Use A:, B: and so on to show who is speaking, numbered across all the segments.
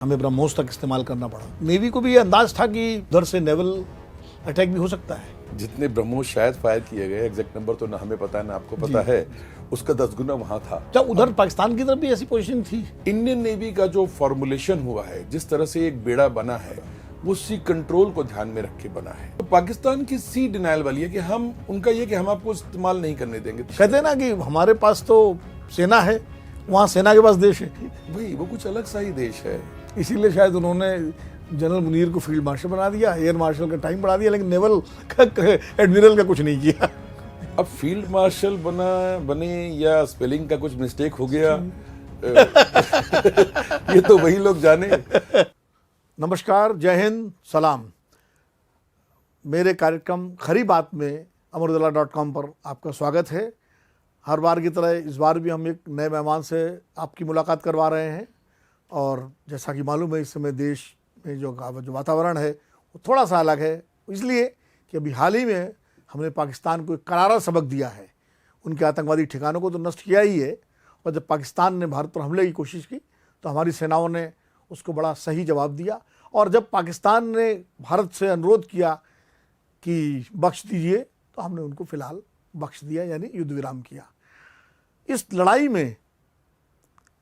A: हमें ब्रह्मोस तक इस्तेमाल करना पड़ा। नेवी को भी ये अंदाज था कि उधर से नेवल अटैक भी हो सकता है।
B: जितने ब्रह्मोस शायद फायर किए गए, एग्जैक्ट नंबर तो ना हमें पता है ना आपको पता है, उसका 10 गुना वहां था।
A: क्या उधर पाकिस्तान की तरफ भी ऐसी पोजीशन थी?
B: इंडियन नेवी का जो फॉर्मुलेशन हुआ है, जिस तरह से एक बेड़ा बना है, वो सी कंट्रोल को ध्यान में रख के बना है। तो पाकिस्तान की सी डिनाइल वाली है कि हम उनका ये कि हम आपको इस्तेमाल नहीं करने देंगे।
A: कहते हैं ना कि हमारे पास तो सेना है, वहाँ सेना के पास देश है।
B: भाई वो कुछ अलग सा ही देश है।
A: इसीलिए शायद उन्होंने जनरल मुनीर को फील्ड मार्शल बना दिया, एयर मार्शल का टाइम बढ़ा दिया, लेकिन नेवल एडमिरल का कुछ नहीं किया।
B: अब फील्ड मार्शल बने या स्पेलिंग का कुछ मिस्टेक हो गया ये तो वही लोग जाने।
A: नमस्कार, जय हिंद, सलाम। मेरे कार्यक्रम खरी बात में अमरुदल्ला.com पर आपका स्वागत है। हर बार की तरह इस बार भी हम एक नए मेहमान से आपकी मुलाकात करवा रहे हैं। और जैसा कि मालूम है, इस समय देश में जो वातावरण है वो थोड़ा सा अलग है, इसलिए कि अभी हाल ही में हमने पाकिस्तान को एक करारा सबक दिया है। उनके आतंकवादी ठिकानों को तो नष्ट किया ही है, और जब पाकिस्तान ने भारत पर हमले की कोशिश की तो हमारी सेनाओं ने उसको बड़ा सही जवाब दिया। और जब पाकिस्तान ने भारत से अनुरोध किया कि बख्श दीजिए, तो हमने उनको फिलहाल बख्श दिया, यानी युद्ध विराम किया। इस लड़ाई में,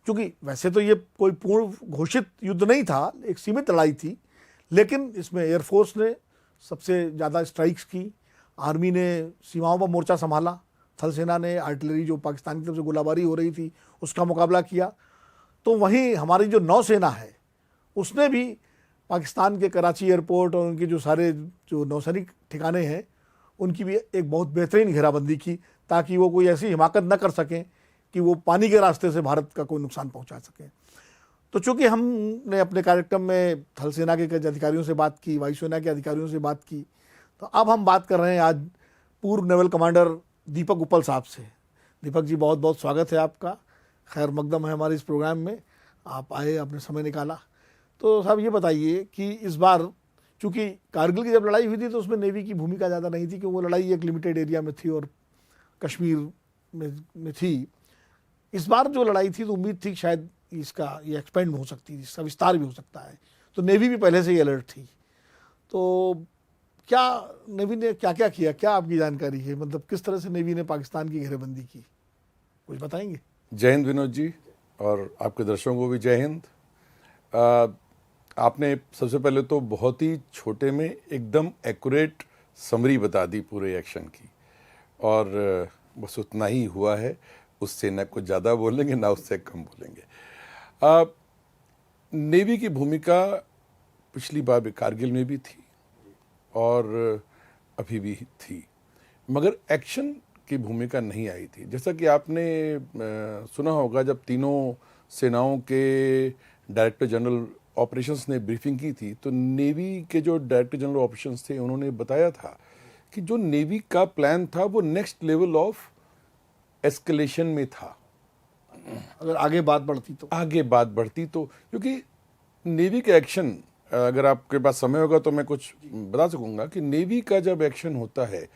A: चूँकि वैसे तो ये कोई पूर्ण घोषित युद्ध नहीं था, एक सीमित लड़ाई थी, लेकिन इसमें एयरफोर्स ने सबसे ज़्यादा स्ट्राइक्स की, आर्मी ने सीमाओं पर मोर्चा संभाला, थल सेना ने आर्टिलरी जो पाकिस्तान की तरफ से गोलाबारी हो रही थी उसका मुकाबला किया। तो वहीं हमारी जो नौसेना है उसने भी पाकिस्तान के कराची एयरपोर्ट और उनके जो सारे जो नौसैनिक ठिकाने हैं उनकी भी एक बहुत बेहतरीन घेराबंदी की, ताकि वो कोई ऐसी हिमाकत न कर सकें कि वो पानी के रास्ते से भारत का कोई नुकसान पहुंचा सकें। तो चूँकि हमने अपने कार्यक्रम में थल सेना के अधिकारियों से बात की, वायुसेना के अधिकारियों से बात की, तो अब हम बात कर रहे हैं आज पूर्व नेवल कमांडर दीपक उपल साहब से। दीपक जी, बहुत बहुत स्वागत है आपका, खैर मकदम है हमारे इस प्रोग्राम में। आप आए, आपने समय निकाला। तो साहब ये बताइए कि इस बार चूँकि कारगिल की जब लड़ाई हुई थी तो उसमें नेवी की भूमिका ज़्यादा नहीं थी, क्योंकि वो लड़ाई एक लिमिटेड एरिया में थी और कश्मीर में थी। इस बार जो लड़ाई थी तो उम्मीद थी कि शायद इसका ये एक्सपेंड हो सकती थी, इसका विस्तार भी हो सकता है, तो नेवी भी पहले से ही अलर्ट थी। तो क्या नेवी ने क्या क्या किया, क्या आपकी जानकारी है? मतलब किस तरह से नेवी ने पाकिस्तान की घेरेबंदी की, कुछ बताएंगे?
B: जय हिंद विनोद जी, और आपके दर्शकों को भी जय हिंद। आपने सबसे पहले तो बहुत ही छोटे में एकदम एक्यूरेट समरी बता दी पूरे एक्शन की, और बस उतना ही हुआ है, उससे न कुछ ज़्यादा बोलेंगे ना उससे कम बोलेंगे। नेवी की भूमिका पिछली बार भी कारगिल में भी थी और अभी भी थी, मगर एक्शन की भूमिका नहीं आई थी। जैसा कि आपने सुना होगा, जब तीनों सेनाओं के डायरेक्टर जनरल ऑपरेशंस ने ब्रीफिंग की थी, तो नेवी के जो डायरेक्टर जनरल ऑपरेशंस थे उन्होंने बताया था कि जो नेवी का प्लान था वो नेक्स्ट लेवल ऑफ एस्केलेशन में था।
A: अगर आगे बात बढ़ती तो
B: क्योंकि नेवी के एक्शन, अगर आपके पास समय होगा तो मैं कुछ बता सकूंगा कि नेवी का जब एक्शन होता है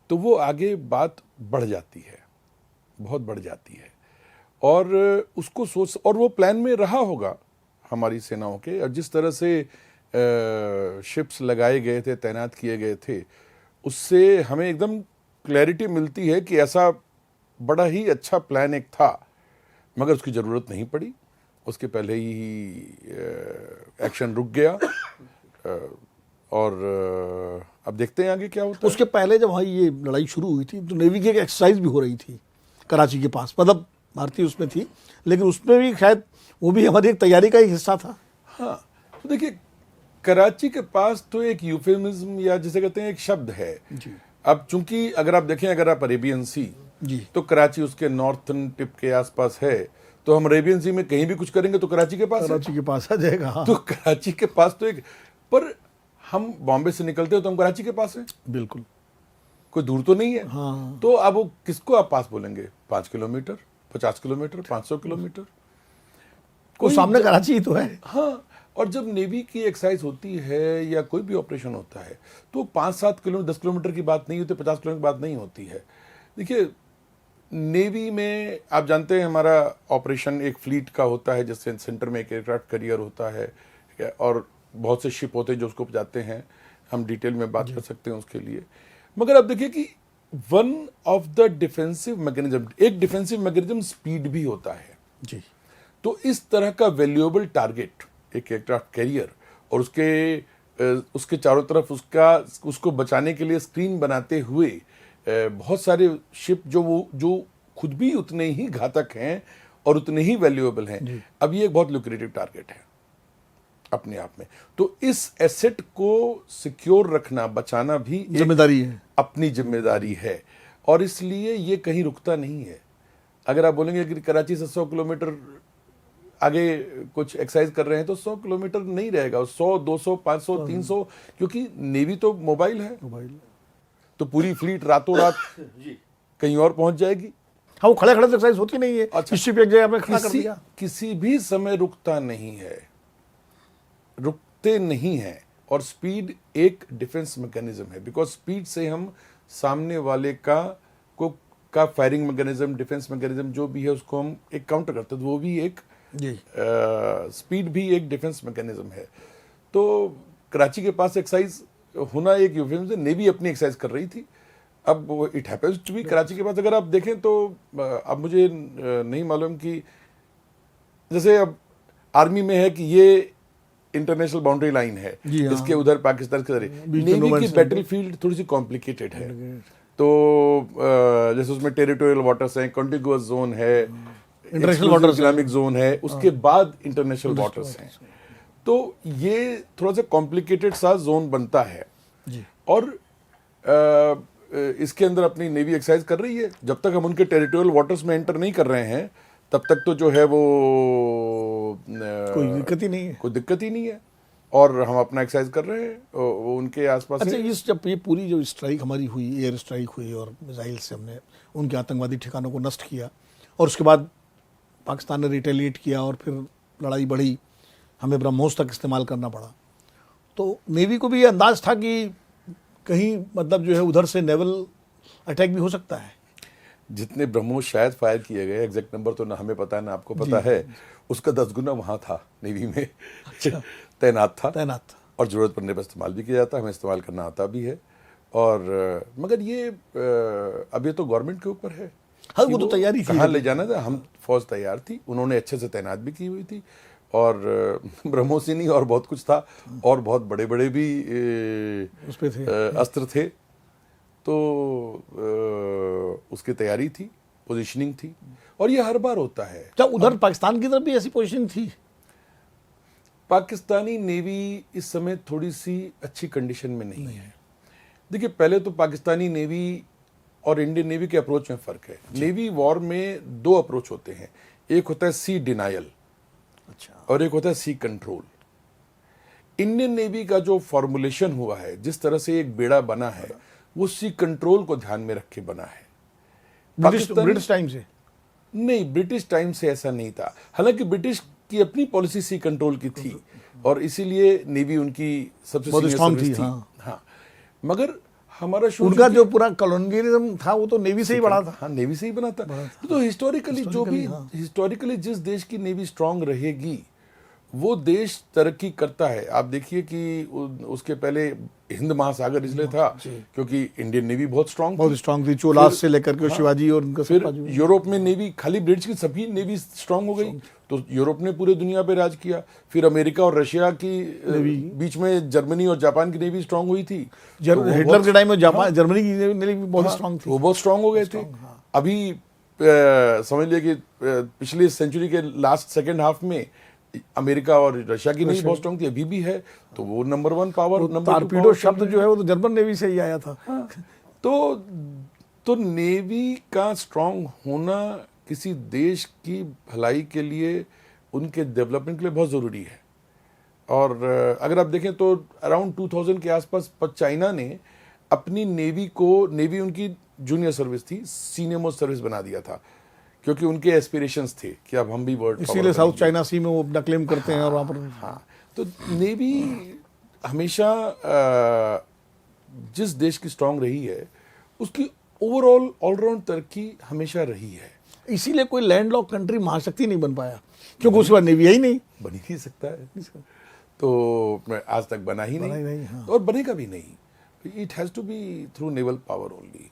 B: तो वो आगे बात बढ़ जाती है, बहुत बढ़ जाती है, और उसको सोच, और वो प्लान में रहा होगा हमारी सेनाओं के, और जिस तरह से शिप्स लगाए गए थे, तैनात किए गए थे, उससे हमें एकदम क्लैरिटी मिलती है कि ऐसा बड़ा ही अच्छा प्लान एक था, मगर उसकी ज़रूरत नहीं पड़ी, उसके पहले ही एक्शन रुक गया। और अब देखते हैं आगे क्या होता है।
A: उसके पहले जब वहाँ ये लड़ाई शुरू हुई थी तो नेवी की एक एक्सरसाइज भी हो रही थी कराची के पास, मतलब भारतीय उसमें थी, लेकिन उसमें भी शायद वो भी हमारी एक तैयारी का ही हिस्सा था।
B: हाँ, तो देखिए, कराची के पास तो एक यूफेमिज्म या जिसे कहते हैं एक शब्द है
A: जी।
B: अब चूंकि अगर आप देखें, अगर आप अरेबियन सी
A: जी,
B: तो कराची उसके नॉर्थन टिप के आसपास है, तो हम अरेबियन सी में कहीं भी कुछ करेंगे तो कराची के पास
A: आ जाएगा। हाँ।
B: तो कराची के पास तो एक, पर हम बॉम्बे से निकलते हो तो हम कराची के पास है,
A: बिल्कुल,
B: कोई दूर तो नहीं है।
A: हाँ।
B: तो अब वो किसको आप पास बोलेंगे? 5 किलोमीटर, 50 किलोमीटर, 500 किलोमीटर,
A: कोई सामने कराची ही तो है।
B: हाँ, और जब नेवी की एक्सरसाइज होती है या कोई भी ऑपरेशन होता है तो 5-7 किलोमीटर, 10 किलोमीटर की बात नहीं होती, 50 किलोमीटर की बात नहीं होती है। देखिए, नेवी में आप जानते हैं हमारा ऑपरेशन एक फ्लीट का होता है, जिससे सेंटर में एक एयरक्राफ्ट कैरियर होता है, और बहुत से शिप होते हैं जो उसको जाते हैं, हम डिटेल में बात कर सकते हैं उसके लिए। मगर आप देखिए कि one of the defensive mechanism, एक डिफेंसिव मैकेनिज्म स्पीड भी होता है
A: जी।
B: तो इस तरह का वैल्यूएबल टारगेट, एक एयरक्राफ्ट कैरियर, और उसके चारों तरफ उसको बचाने के लिए स्क्रीन बनाते हुए बहुत सारे शिप जो खुद भी उतने ही घातक हैं और उतने ही वैल्यूएबल हैं, अब ये एक बहुत लुक्रेटिव टारगेट है अपने आप में। तो इस एसेट को सिक्योर रखना, बचाना भी
A: जिम्मेदारी है,
B: अपनी जिम्मेदारी है, और इसलिए ये कहीं रुकता नहीं है। अगर आप बोलेंगे कि कराची से 100 किलोमीटर आगे कुछ एक्सरसाइज कर रहे हैं तो 100 किलोमीटर नहीं रहेगा, 100, 200, 500, 300, क्योंकि नेवी तो मोबाइल है, तो पूरी फ्लीट रातों रात कहीं और पहुंच जाएगी।
A: हाँ, वो खड़े खड़े एक्सरसाइज होती नहीं है।
B: अच्छा,
A: शिप एक जगह पे खड़ा कर दिया,
B: किसी भी समय रुकता नहीं है, रुकते नहीं है। और स्पीड एक डिफेंस मैकेनिज्म है, बिकॉज स्पीड से हम सामने वाले का फायरिंग मैकेनिज्म, डिफेंस मैकेनिज्म जो भी है उसको हम एक काउंटर करते हैं, तो वो भी एक स्पीड भी एक डिफेंस मैकेनिज्म है। तो कराची के पास एक्सरसाइज होना एक यूफेमिज्म से, नेवी अपनी एक्सरसाइज कर रही थी। अब it happens to be Karachi के पास, अगर आप देखें तो अब मुझे नहीं मालूम कि जैसे अब आर्मी में है कि ये इंटरनेशनल बाउंड्री लाइन है, इसके उधर पाकिस्तान के जरिए। नेवी की बैटलफील्ड थोड़ी सी कॉम्प्लिकेटेड है, तो जैसे उसमें टेरिटोरियल वाटर्स हैं, कॉन्टिगुअस जोन है, इंटरनेशनल वाटर इस्लामिक जोन है, उसके बाद इंटरनेशनल वाटर्स हैं। तो ये थोड़ा सा कॉम्प्लिकेटेड सा जोन बनता है जी। और इसके अंदर अपनी नेवी एक्सरसाइज कर रही है। जब तक हम उनके टेरिटोरियल वाटर्स में एंटर नहीं कर रहे हैं तब तक तो जो है वो
A: कोई दिक्कत ही नहीं है,
B: कोई दिक्कत ही नहीं है, और हम अपना एक्सरसाइज कर रहे हैं वो उनके आसपास।
A: अच्छा, जब ये पूरी जो स्ट्राइक हमारी हुई, एयर स्ट्राइक हुई और मिसाइल से हमने उनके आतंकवादी ठिकानों को नष्ट किया, और उसके बाद पाकिस्तान ने रिटेलिएट किया और फिर लड़ाई बढ़ी, हमें ब्रह्मोस तक इस्तेमाल करना पड़ा, तो नेवी को भी ये अंदाज था कि कहीं मतलब जो है उधर से नेवल अटैक भी हो सकता है।
B: जितने ब्रह्मोस शायद फायर किए गए, एग्जैक्ट नंबर तो ना हमें पता है ना आपको पता है, उसका 10 गुना वहाँ था नेवी में। अच्छा। तैनात था, और ज़रूरत पड़ने पर इस्तेमाल भी किया जाता, हमें इस्तेमाल करना आता भी है। और मगर ये अब ये तो गवर्नमेंट के ऊपर है।
A: हाँ, वो तो तैयारी थी,
B: कहाँ ले जाना था, हम फौज तैयार थी, उन्होंने अच्छे से तैनात भी की हुई थी, और ब्रह्मोस ही नहीं और बहुत कुछ था, और बहुत बड़े बड़े भी
A: उस पे थे,
B: अस्त्र थे, तो उसकी तैयारी थी, पोजीशनिंग थी, और ये हर बार होता है।
A: क्या उधर पाकिस्तान की तरफ भी ऐसी पोजीशन थी?
B: पाकिस्तानी नेवी इस समय थोड़ी सी अच्छी कंडीशन में नहीं है। देखिए, पहले तो पाकिस्तानी नेवी और इंडियन नेवी के अप्रोच में फर्क है। नेवी वॉर में 2 अप्रोच होते हैं, एक होता है सी डिनायल, अच्छा, और एक होता है सी कंट्रोल। इंडियन नेवी का जो फॉर्मुलेशन हुआ है, जिस तरह से एक बेड़ा बना है, वो सी कंट्रोल को ध्यान में रख के बना है।
A: ब्रिटिश टाइम से
B: नहीं, ब्रिटिश टाइम से ऐसा नहीं था। हालांकि ब्रिटिश की अपनी पॉलिसी सी कंट्रोल की थी, और इसीलिए नेवी उनकी सबसे
A: स्ट्रांग थी।
B: हाँ, मगर हमारा
A: उनका जो पूरा कॉलोनियलिज्म था वो तो नेवी से ही बना था।
B: हाँ, नेवी से ही बना था। तो हिस्टोरिकली जो भी हिस्टोरिकली जिस देश की नेवी स्ट्रांग रहेगी वो देश तरक्की करता है। आप देखिए कि उसके पहले हिंद महासागर इसलिए था क्योंकि इंडियन नेवी बहुत स्ट्रांग थी, चोलास से लेकर के शिवाजी और उनका। फिर यूरोप में नेवी, खाली ब्रिटिश की सभी नेवी स्ट्रांग हो गई, तो यूरोप ने पूरे दुनिया पे राज किया। फिर अमेरिका और रशिया की बीच में जर्मनी और जापान की नेवी स्ट्रांग हुई थी।
A: हिटलर के टाइम में जापान, जर्मनी की नेवी बहुत स्ट्रांग थी,
B: वो बहुत स्ट्रांग हो गए थे। अभी समझ लिया कि पिछली सेंचुरी के लास्ट सेकेंड हाफ में अमेरिका और रशिया की नेवी बहुत स्ट्रांग थी, अभी भी है, तो वो नंबर 1 पावर।
A: टॉर्पीडो शब्द जो है वो तो जर्मन नेवी से ही आया था।
B: हाँ, तो नेवी का स्ट्रांग होना किसी देश की भलाई के लिए, उनके डेवलपमेंट के लिए बहुत ज़रूरी है। और अगर आप देखें तो अराउंड 2000 के आसपास चाइना ने अपनी नेवी उनकी जूनियर सर्विस थी, सीनियर मोस्ट सर्विस बना दिया था, क्योंकि उनके एस्पिरेशंस थे कि अब हम भी वर्ल्ड,
A: इसीलिए साउथ चाइना सी में वो अपना क्लेम करते हैं। और वहाँ पर
B: हाँ, तो नेवी हमेशा जिस देश की स्ट्रांग रही है उसकी ओवरऑल ऑलराउंड तरक्की हमेशा रही है।
A: इसीलिए कोई लैंडलॉक कंट्री महाशक्ति नहीं बन पाया, क्योंकि उसके बाद नेवी ही नहीं,
B: बन ही नहीं सकता है। तो आज तक बना ही
A: बना ही
B: नहीं,
A: नहीं, हाँ।
B: और बनेगा भी नहीं। It has to be through naval power only,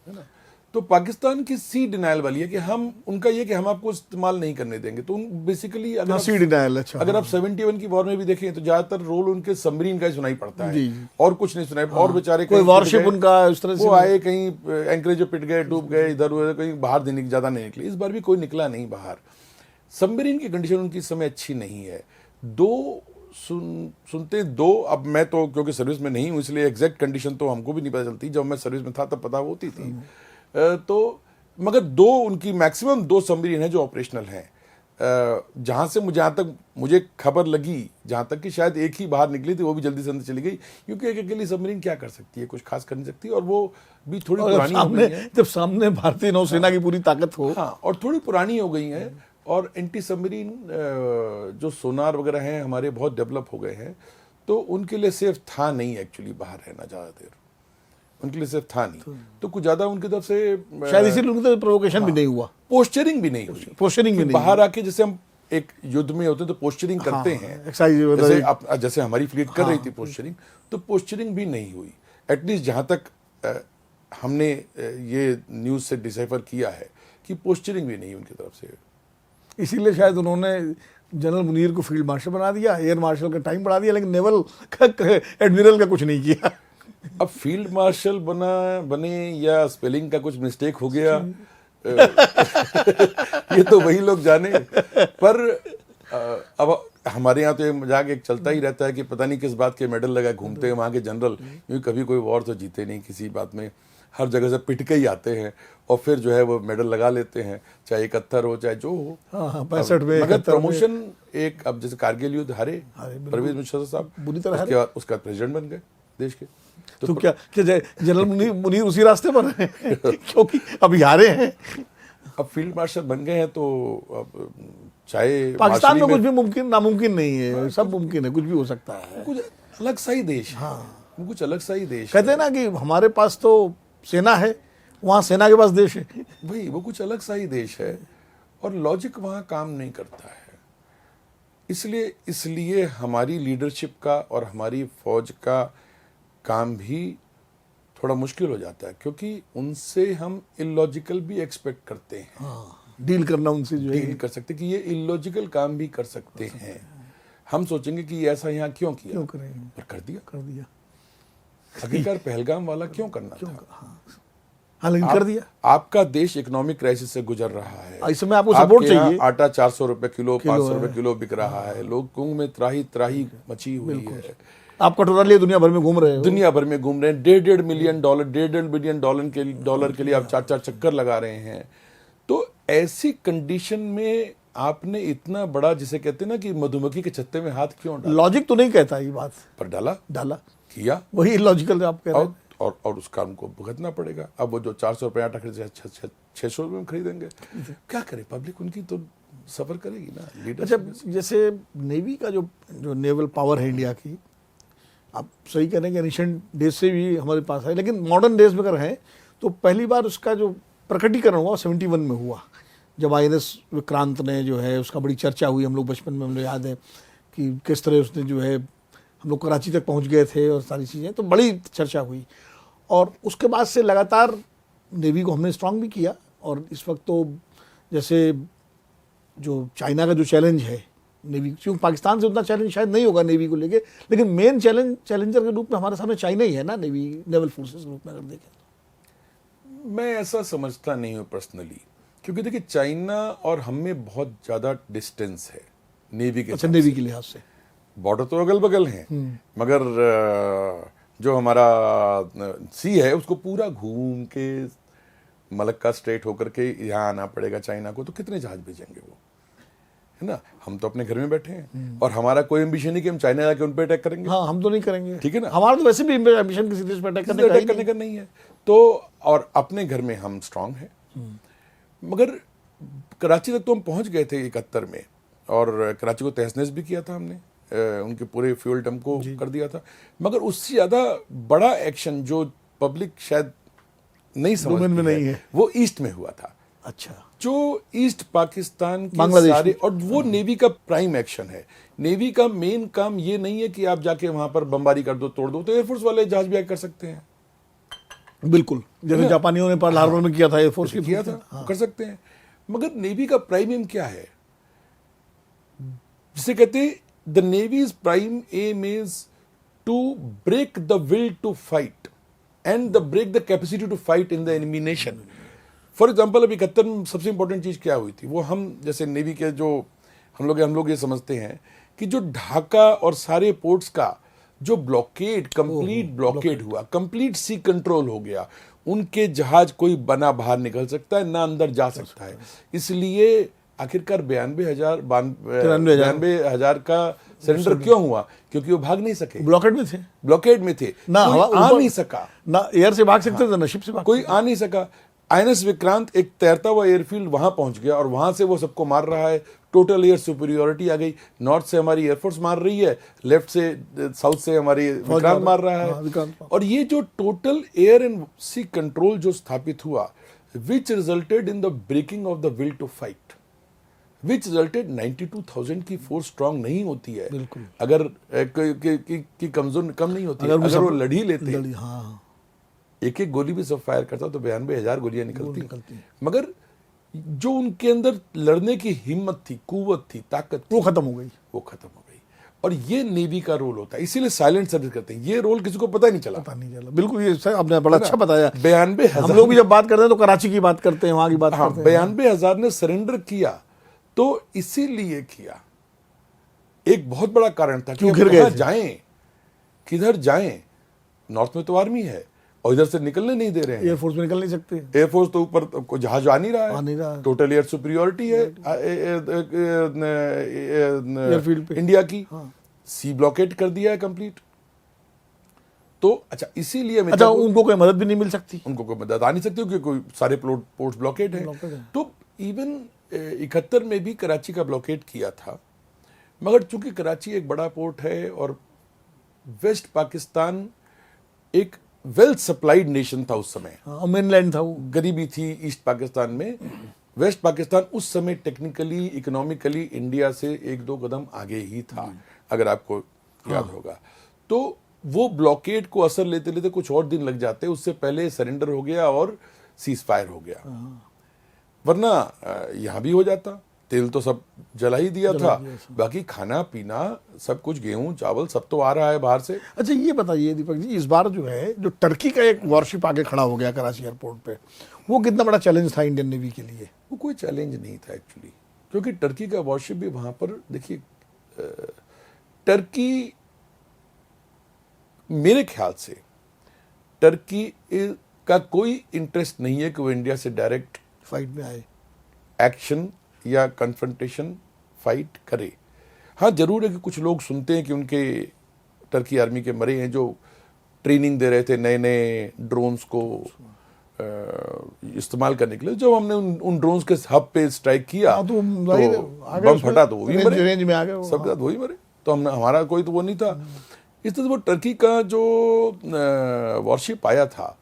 B: है ना। तो पाकिस्तान की सी डिनाइल वाली है कि हम उनका ये कि हम आपको इस्तेमाल नहीं करने देंगे। तो बेसिकली अगर
A: सी डिनाइल, अच्छा,
B: अगर आप 71 की वॉर में भी देखें तो ज्यादातर रोल उनके सबमरीन का ही सुनाई पड़ता है,
A: जी, जी।
B: और कुछ नहीं सुनाई। और बेचारे
A: कोई
B: कहीं
A: वॉरशिप
B: पिट गए,
A: उनका इस तरह से
B: वो आए कहीं एंकरेज पे पिट गए, डूब गए, इधर उधर, कहीं बाहर ज्यादा नहीं निकले। इस बार भी कोई निकला नहीं बाहर। सबमरीन की कंडीशन उनकी इस समय अच्छी नहीं है। सुनते दो, अब मैं तो क्योंकि सर्विस में नहीं हूं इसलिए एग्जैक्ट कंडीशन तो हमको भी नहीं पता चलती। जब मैं सर्विस में था तब पता होती थी। तो मगर उनकी मैक्सिमम 2 सबमरीन है जो ऑपरेशनल हैं। जहां से जहां तक मुझे खबर लगी, जहां तक कि शायद एक ही बाहर निकली थी, वो भी जल्दी से अंदर चली गई, क्योंकि एक अकेली सबमरीन क्या कर सकती है, कुछ खास कर नहीं सकती। और वो भी थोड़ी पुरानी हो गई है।
A: जब सामने भारतीय नौसेना की पूरी ताकत हो,
B: हाँ, और थोड़ी पुरानी हो गई है। और एंटी सबमरीन जो सोनार वगैरह हैं हमारे बहुत डेवलप हो गए हैं, तो उनके लिए सेफ था नहीं एक्चुअली बाहर रहना ज़्यादा देर, उनके लिए सेफ था नहीं। तो कुछ ज़्यादा उनकी तरफ से
A: शायद इसीलिए उनकी तरफ प्रोवोकेशन भी नहीं हुआ,
B: पोस्चरिंग भी नहीं हुई।
A: पोस्चरिंग भी नहीं,
B: बाहर आके जैसे हम एक युद्ध में होते हैं तो पोस्चरिंग करते हैं, जैसे हमारी फ्लीट कर रही थी पोस्चरिंग, तो पोस्चरिंग भी नहीं हुई। एटलीस्ट जहां तक हमने ये न्यूज़ से डिसाइफर किया है कि पोस्चरिंग भी नहीं उनकी तरफ से।
A: इसीलिए शायद उन्होंने जनरल मुनीर को फील्ड मार्शल बना दिया, एयर मार्शल का टाइम बढ़ा दिया, लेकिन नेवल एडमिरल का कुछ नहीं किया।
B: अब फील्ड मार्शल बने या स्पेलिंग का कुछ मिस्टेक हो गया, ये तो वही लोग जाने। पर अब हमारे यहाँ तो ये मजाक एक चलता ही रहता है कि पता नहीं किस बात के मेडल लगा घूमते हैं वहाँ के जनरल, क्योंकि कभी कोई वॉर तो जीते नहीं किसी बात में, हर जगह से पिट के ही आते हैं और फिर जो है वो मेडल लगा लेते हैं, चाहे 71 हो चाहे जो हो।
A: 65 में,
B: मगर प्रमोशन एक, अब जैसे कारगिल युद्ध हारे परवेज मुशर्रफ साहब,
A: बुरी तरह
B: उसके बाद उसका प्रेसिडेंट बन गए देश के।
A: तो क्या जनरल मुनीर उसी रास्ते पर हैं क्योंकि अभी हारे हैं।
B: अब फील्ड मार्शल बन गए हैं तो अब चाहे
A: पाकिस्तान में कुछ भी मुमकिन नामुमकिन नहीं है, सब मुमकिन है, कुछ भी हो सकता है।
B: कुछ अलग सा ही देश, हाँ, कुछ अलग सा ही देश।
A: कहते हैं ना कि हमारे पास तो सेना है, वहाँ सेना के पास देश है।
B: वही, वो कुछ अलग सा ही देश है और लॉजिक वहाँ काम नहीं करता है। इसलिए हमारी लीडरशिप का और हमारी फौज का काम भी थोड़ा मुश्किल हो जाता है, क्योंकि उनसे हम इलॉजिकल भी एक्सपेक्ट करते हैं।
A: हाँ, डील करना उनसे जो है,
B: डील कर सकते कि ये इलॉजिकल काम भी कर सकते हैं। हम सोचेंगे कि ऐसा यहाँ क्यों किया,
A: क्यों करेंगे,
B: पर कर दिया। आखिरकार पहलगाम वाला क्यों करना था?
A: हाँ, लेकिन कर दिया।
B: आपका देश इकोनॉमिक क्राइसिस से गुजर रहा है,
A: इस समय आपको सपोर्ट चाहिए।
B: आटा 400 रुपए किलो, 500 रुपए किलो बिक रहा है, लोगों में त्राही मची हुई है।
A: आप कटोरा लिए दुनिया भर में घूम रहे हो,
B: दुनिया भर में घूम रहे हैं, $1.5 मिलियन डॉलर के लिए आप 4 चक्कर लगा रहे हैं। तो ऐसी कंडीशन में आपने इतना बड़ा, जिसे कहते हैं ना कि मधुमक्खी के छत्ते में हाथ क्यों डाला?
A: लॉजिक तो नहीं कहता ये बात,
B: पर डाला
A: किया, वही लॉजिकल आप कह रहे हैं।
B: और उसका उनको भुगतना पड़ेगा। अब वो जो 400 रुपये आटा खरीदे 600 रुपये में खरीदेंगे, क्या करे? पब्लिक उनकी तो सफर करेगी ना।
A: अच्छा, जैसे नेवी का जो नेवल पावर है इंडिया की, आप सही कह रहे हैं कि एंशिएंट डेज से भी हमारे पास है, लेकिन मॉडर्न डेज में अगर है तो पहली बार उसका जो प्रकटीकरण हुआ 71 में हुआ, जब INS विक्रांत ने जो है उसका बड़ी चर्चा हुई। हम लोग बचपन में, हमें याद है कि किस तरह उसने जो है, हम लोग कराची तक पहुंच गए थे और सारी चीज़ें, तो बड़ी चर्चा हुई। और उसके बाद से लगातार नेवी को हमने स्ट्रांग भी किया। और इस वक्त तो जैसे जो चाइना का जो चैलेंज है नेवी, क्योंकि पाकिस्तान से उतना चैलेंज शायद नहीं होगा नेवी को लेके, लेकिन मेन चैलेंजर के रूप में हमारे सामने चाइना ही है ना, नेवी नेवल फोर्सेस के रूप में अगर देखें।
B: मैं ऐसा समझता नहीं हूँ पर्सनली, क्योंकि देखिए चाइना और हम में बहुत ज़्यादा डिस्टेंस है नेवी के।
A: अच्छा, नेवी के लिहाज से
B: बॉर्डर तो अगल बगल हैं, मगर जो हमारा सी है उसको पूरा घूम के मलक्का स्ट्रेट होकर के यहाँ आना पड़ेगा चाइना को। तो कितने जहाज भेजेंगे वो, है ना? हम तो अपने घर में बैठे हैं और हमारा कोई एम्बिशन नहीं कि हम चाइना जाके उन पे अटैक करेंगे।
A: हाँ, हम तो नहीं करेंगे,
B: ठीक है ना?
A: हमारा तो वैसे भी एम्बिशन किसी देश पे अटैक करने
B: का नहीं है। तो और अपने घर में हम स्ट्रांग हैं, मगर कराची तक तो हम पहुंच गए थे 71 में, और कराची को तहस-नहस भी किया था हमने, उनके पूरे फ्यूल डंप को कर दिया था। मगर उससे ज़्यादा बड़ा एक्शन जो पब्लिक शायद नहीं समझती है, वो ईस्ट में हुआ था।
A: अच्छा,
B: जो ईस्ट पाकिस्तान के
A: बांग्लादेश
B: सारे, और वो नेवी का प्राइम एक्शन है। नेवी का मेन काम ये नहीं है कि आप जाके वहां पर बमबारी कर दो, तोड़ दो, तो एयरफोर्स वाले जहाज भी कर सकते हैं।
A: बिल्कुल, जैसे जापानियों ने पर्ल हार्बर में किया था, एयरफोर्स की
B: किया था, वो कर सकते हैं। मगर नेवी का प्राइम एम क्या है, जिसे कहते हैं the navy's prime aim is to break the will to fight and the break the capacity to fight in the enemy nation. For example, अब 71 में सबसे इंपॉर्टेंट चीज क्या हुई थी, वो हम जैसे नेवी के जो हम लोग ये समझते हैं कि जो ढाका और सारे पोर्ट्स का जो ब्लॉकेड, कंप्लीट ब्लॉकेड हुआ, कंप्लीट सी कंट्रोल हो गया, उनके जहाज कोई बना बाहर निकल सकता है ना अंदर जा सकता है। इसलिए आखिरकार 92,000 का सरेंडर क्यों हुआ, क्योंकि वो भाग नहीं सके,
A: ब्लॉकेड में थे,
B: ब्लॉकेड में थे,
A: ना
B: कोई
A: हवा
B: आ नहीं सका,
A: ना एयर से भाग सकते थे, ना शिप से भाग
B: कोई आ नहीं सका। आईएनएस विक्रांत एक तैरता हुआ एयरफील्ड वहां पहुंच गया और वहां से वो सबको मार रहा है। टोटल एयर सुपीरियोरिटी आ गई। नॉर्थ से हमारी एयरफोर्स मार रही है, लेफ्ट से साउथ से हमारी विक्रांत मार रहा है। और ये जो total air and sea control जो स्थापित हुआ, which resulted in the breaking of the will to fight, which resulted 92,000 की फोर्स स्ट्रांग नहीं होती है
A: बिल्कुल,
B: अगर की कमजोर कम नहीं होती, अगर वो लड़ी लेते,
A: हाँ,
B: एक एक गोली भी सब फायर करता तो 92,000 गोलियां निकलती। मगर जो उनके अंदर लड़ने की हिम्मत थी, कुव्वत थी, ताकत थी,
A: वो खत्म हो गई।
B: और ये नेवी का रोल होता है, इसीलिए साइलेंट सर्विस करते हैं। ये रोल किसी को पता ही नहीं चला।
A: बिल्कुल, ये सर आपने बड़ा अच्छा बताया।
B: 92,000,
A: हम लोग भी जब बात करते हैं तो कराची की बात करते हैं, वहां की बात करते हैं।
B: 92,000 ने सरेंडर किया, तो इसीलिए किया, एक बहुत बड़ा कारण था कि कहां जाएं, किधर जाएं। नॉर्थ में तो आर्मी है और इधर से निकलने नहीं दे रहे हैं,
A: एयरफोर्स में निकल नहीं सकते,
B: एयरफोर्स तो ऊपर कोई जहाज आ नहीं रहा है, टोटल एयर सुपीरियोरिटी है
A: एयरफील्ड पे
B: इंडिया की। सी ब्लॉकेट कर दिया है कंप्लीट। तो अच्छा, इसीलिए
A: उनको कोई मदद भी नहीं मिल सकती,
B: उनको कोई मदद आ नहीं सकती क्योंकि कोई सारे पोर्ट्स ब्लॉकेड है। तो इवन 71 में भी कराची का ब्लॉकेट किया था, मगर चूंकि कराची एक बड़ा पोर्ट है और वेस्ट पाकिस्तान एक वेल सप्लाइड नेशन था उस समय,
A: मेनलैंड था, वो
B: गरीबी थी ईस्ट पाकिस्तान में। वेस्ट पाकिस्तान उस समय टेक्निकली, इकोनॉमिकली इंडिया से एक दो कदम आगे ही था, अगर आपको याद होगा। तो वो ब्लॉकेड को असर लेते लेते कुछ और दिन लग जाते, उससे पहले सरेंडर हो गया और सीज फायर हो गया, वरना यहां भी हो जाता। तेल तो सब जला ही दिया था, बाकी खाना पीना सब कुछ, गेहूं चावल सब तो आ रहा है बाहर से।
A: अच्छा, ये बताइए दीपक जी, इस बार जो है, जो टर्की का एक वॉरशिप आके खड़ा हो गया कराची एयरपोर्ट पे, वो कितना बड़ा चैलेंज था इंडियन नेवी के लिए?
B: वो कोई चैलेंज नहीं था एक्चुअली, क्योंकि टर्की का वॉरशिप भी वहां पर, देखिए, टर्की, मेरे ख्याल से टर्की का कोई इंटरेस्ट नहीं है कि वो इंडिया से डायरेक्ट
A: फाइट में आए,
B: एक्शन या कन्फ्रंटेशन फाइट करे। हाँ, जरूर है कि कुछ लोग सुनते हैं कि उनके टर्की आर्मी के मरे हैं जो ट्रेनिंग दे रहे थे नए नए ड्रोन्स को इस्तेमाल करने के लिए। जब हमने उन ड्रोन्स के हब पे स्ट्राइक किया तो बम फटा तो वो भी मरे,
A: रेंज में आ गए,
B: सब साथ वही मरे। तो हमने, हमारा कोई तो वो नहीं था। इस तरह से वो टर्की का जो वॉरशिप आया था,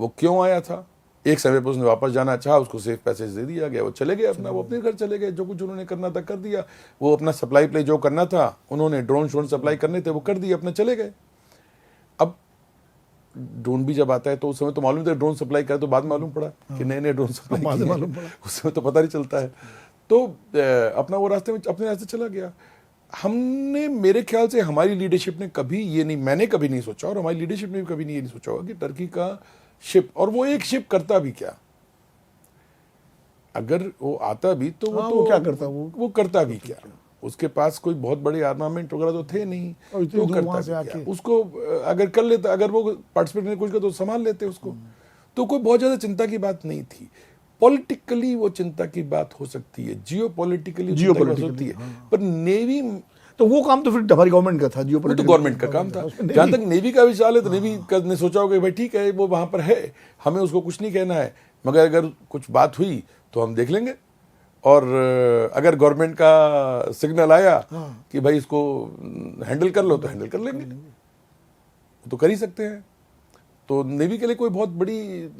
B: वो क्यों आया था? एक समय पर उसने वापस जाना चाहा, उसको सेफ पैसेज दे दिया गया, वो चले गए अपना, वो अपने घर चले गए, जो कुछ उन्होंने करना था कर दिया। वो अपना सप्लाई प्ले जो करना था, उन्होंने ड्रोन शोन सप्लाई करने थे वो कर दिए, अपना चले गए। अब ड्रोन भी जब आता है तो उस समय तो मालूम था ड्रोन सप्लाई करे, तो बाद मालूम पड़ा कि नए नए ड्रोन सप्लाई मालूम पड़ा, उस समय तो पता नहीं चलता है। तो अपना वो रास्ते में अपने रास्ते चला गया। हमने, मेरे ख्याल से हमारी लीडरशिप ने कभी ये नहीं, मैंने कभी नहीं सोचा और हमारी लीडरशिप ने भी कभी नहीं ये नहीं सोचा होगा कि टर्की का शिप, और वो एक शिप करता भी क्या, अगर वो आता भी तो वो
A: क्या करता, वो
B: करता भी क्या, उसके पास कोई बहुत बड़े आर्मामेंट वगैरह तो थे नहीं, तो करता क्या उसको, अगर कर लेता, अगर वो पार्टिसिपेट करने की कोशिश करता तो संभाल लेते उसको। तो कोई बहुत ज्यादा चिंता की बात नहीं थी। पॉलिटिकली वो चिंता की बात हो सकती है, जियोपॉलिटिकली होती है, पर नेवी,
A: तो वो काम तो फिर हमारी गवर्नमेंट का था,
B: वो तो गवर्नमेंट का काम था। जहां तक नेवी का विचार है तो नेवी ने सोचा होगा भाई ठीक है, वो वहां पर है, हमें उसको कुछ नहीं कहना है, मगर अगर कुछ बात हुई तो हम देख लेंगे, और अगर गवर्नमेंट का सिग्नल आया कि भाई इसको हैंडल कर लो तो हैंडल कर लेंगे, तो कर ही सकते हैं। तो नेवी के लिए कोई बहुत बड़ी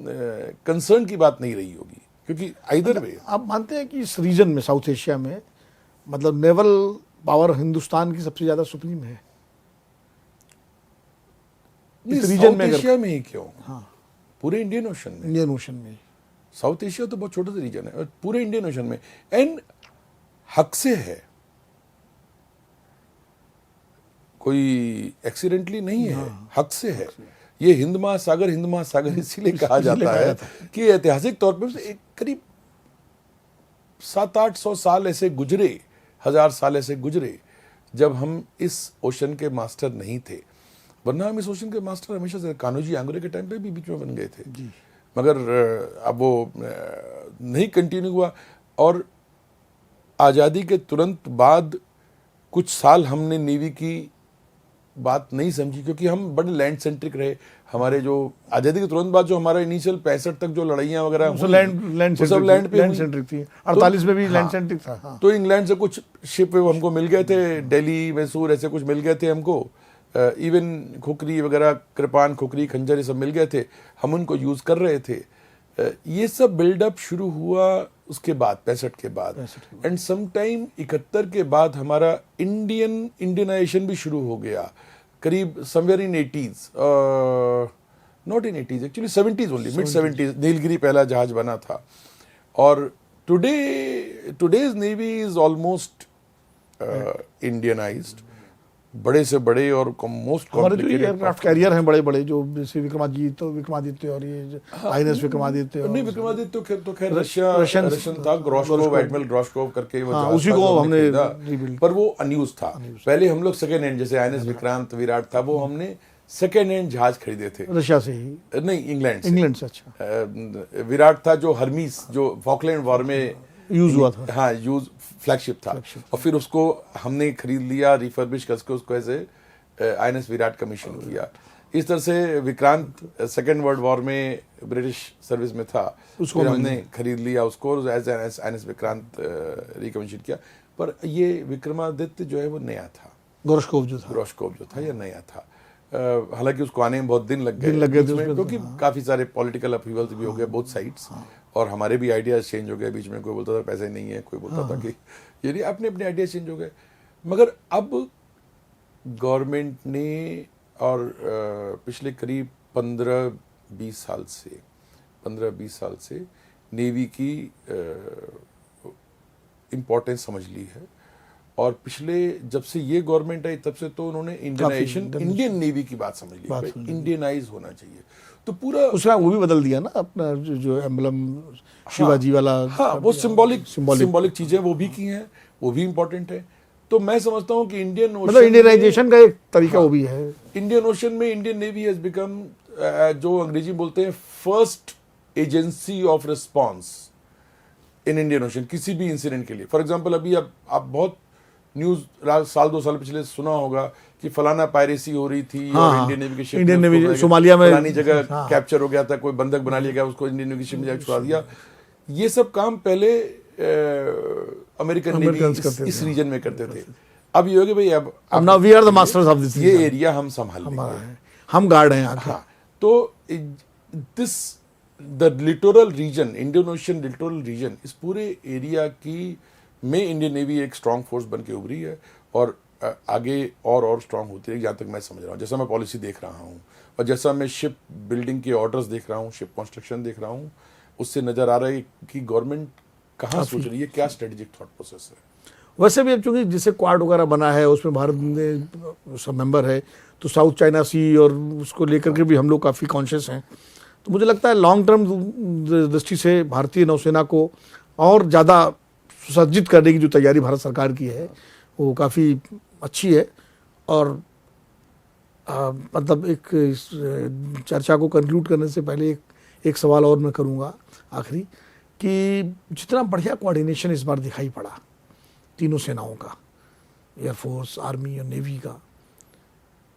B: कंसर्न की बात नहीं रही होगी। क्योंकि आइदर वे
A: आप मानते हैं कि इस रीजन में, साउथ एशिया में, मतलब नेवल पावर हिंदुस्तान की सबसे ज्यादा सुप्रीम है इस रीजन
B: साउथ
A: में?
B: एशिया में ही क्यों,
A: हाँ,
B: पूरे इंडियन ओशन में।
A: इंडियन ओशन में।
B: साउथ एशिया तो बहुत छोटा सा रीजन है, और पूरे इंडियन ओशन में, एंड हक से है, कोई एक्सीडेंटली नहीं है, हक से है। ये हिंद महासागर इसीलिए कहा जाता है कि ऐतिहासिक तौर पर एक करीब 700-800 साल ऐसे गुजरे, 1000 साल ऐसे गुजरे जब हम इस ओशन के मास्टर नहीं थे। वरना हम इस ओशन के मास्टर हमेशा से, कान्होजी आंग्रे के टाइम पे भी बीच में बन गए थे, मगर अब वो नहीं कंटिन्यू हुआ। और आज़ादी के तुरंत बाद कुछ साल हमने नेवी की बात नहीं समझी, क्योंकि हम बड़े लैंड सेंट्रिक रहे। हमारे जो आज़ादी के तुरंत बाद जो हमारा इनिशियल 65 तक जो लड़ाइयाँ वगैरह
A: लैंड लैंड सेंट्रिक थी, 48 में भी लैंड सेंट्रिक था। हाँ।
B: तो इंग्लैंड से कुछ शिप हमको मिल गए थे, दिल्ली, मैसूर, ऐसे कुछ मिल गए थे हमको। इवन खुकरी वगैरह, कृपान, खुकरी, खंजर, ये सब मिल गए थे, हम उनको यूज कर रहे थे। ये सब बिल्डअप शुरू हुआ उसके बाद, 65 के बाद, एंड समटाइम 71 के बाद हमारा इंडियनाइजेशन भी शुरू हो गया, करीब somewhere in 80s, not in 80s actually 70s only, mid 70s Nilgiri पहला जहाज बना था। और today's navy is almost Indianised, बड़े से बड़े और मोस्ट कॉम्प्लिकेटेड
A: एयरक्राफ्ट कैरियर हैं बड़े बड़े, जो जैसे विक्रमादित्य और ये आईएनएस विक्रमादित्य।
B: नहीं, विक्रमादित्य तो खैर रशियन था, ग्रोशकोव, एडमिरल ग्रोशकोव करके वो जहाज
A: उसी
B: था
A: को
B: जो
A: हमने
B: खरीदा,
A: rebuild
B: पर वो अनयूज था। पहले हम लोग सेकेंड हैंड, जैसे आईएनएस विक्रांत, विराट था, वो हमने सेकेंड हैंड जहाज खरीदे थे,
A: रशिया से ही,
B: नहीं इंग्लैंड
A: से। अच्छा,
B: विराट था जो हर्मीस, जो फॉकलैंड वॉर में
A: यूज हुआ था।
B: हाँ, यूज फ्लैगशिप था, और फिर उसको हमने खरीद लिया, रिफर्बिश करके उसको ऐसे आईएनएस विराट कमीशन किया। इस तरह से विक्रांत सेकेंड वर्ल्ड वॉर में ब्रिटिश सर्विस में था, उसको हमने खरीद लिया, उसको एज आईएनएस विक्रांत रिकमीशन किया। पर ये विक्रमादित्य जो है वो नया था,
A: ग्रोशकोव जो था
B: ये नया था। हालांकि उसको आने में बहुत दिन लग गए क्योंकि काफी सारे पॉलिटिकल अपहीवल्स भी हो गए बोथ साइड्स, और हमारे भी आइडियाज चेंज हो गए बीच में। कोई बोलता था पैसे नहीं है, कोई बोलता था कि ये नहीं, अपने अपने आइडियाज चेंज हो गए। मगर अब गवर्नमेंट ने और पिछले करीब 15-20 साल से नेवी की इम्पोर्टेंस समझ ली है। और पिछले जब से ये गवर्नमेंट आई तब से तो उन्होंने इंडियन नेवी की बात समझ ली, इंडियनाइज होना चाहिए। तो पूरा
A: उसका वो भी बदल दिया ना, अपना जो एम्बलम शिवाजी वाला,
B: हाँ, वो सिंबॉलिक चीजें वो भी की हैं, वो भी इम्पोर्टेंट है। तो मैं समझता हूँ कि इंडियन ओशन,
A: मतलब इंडियनाइजेशन का एक तरीका वो भी है।
B: इंडियन ओशन में इंडियन नेवी हैज बिकम, जो अंग्रेजी बोलते हैं, first agency of response in Indian ocean, किसी भी इंसिडेंट के लिए। फॉर एग्जाम्पल, अभी आप बहुत न्यूज साल 2 साल पिछले सुना होगा कि फलाना पायरेसी हो रही थी, और इंडियन नेवी की शिप,
A: इंडियन नेवी सोमालिया में
B: फलानी जगह कैप्चर हो गया था, कोई बंधक बना लिया गया, उसको इंडियन नेवी की शिप में जाकर छुड़ा दिया। ये सब काम पहले अमेरिकन नेवी इस रीजन में करते थे। अब ये हो गया भाई, अब
A: now we are the masters of this,
B: ये एरिया हम संभाल लेंगे,
A: हम गार्ड हैं।
B: हाँ, तो this the littoral region, Indian Ocean littoral region, इस पूरे एरिया की में इंडियन नेवी एक स्ट्रांग फोर्स बन के उभरी है, और आगे और स्ट्रांग होती है, जहाँ तक मैं समझ रहा हूँ। जैसा मैं पॉलिसी देख रहा हूँ, और जैसा मैं शिप बिल्डिंग के ऑर्डर्स देख रहा हूँ, शिप कंस्ट्रक्शन देख रहा हूँ, उससे नजर आ रहा है कि गवर्नमेंट कहाँ सोच रही है, क्या स्ट्रेटेजिक थॉट प्रोसेस है।
A: वैसे भी अब चूंकि जिससे क्वाड वगैरह बना है, उसमें भारत में सब मेंबर है, तो साउथ चाइना सी और उसको लेकर के भी हम लोग काफ़ी कॉन्शियस हैं। तो मुझे लगता है लॉन्ग टर्म दृष्टि से भारतीय नौसेना को और ज़्यादा सुसज्जित करने की जो तैयारी भारत सरकार की है वो काफ़ी अच्छी है। और मतलब एक चर्चा को कंक्लूड करने से पहले एक सवाल और मैं करूँगा आखिरी, कि जितना बढ़िया कोऑर्डिनेशन इस बार दिखाई पड़ा तीनों सेनाओं का, एयरफोर्स, आर्मी और नेवी का,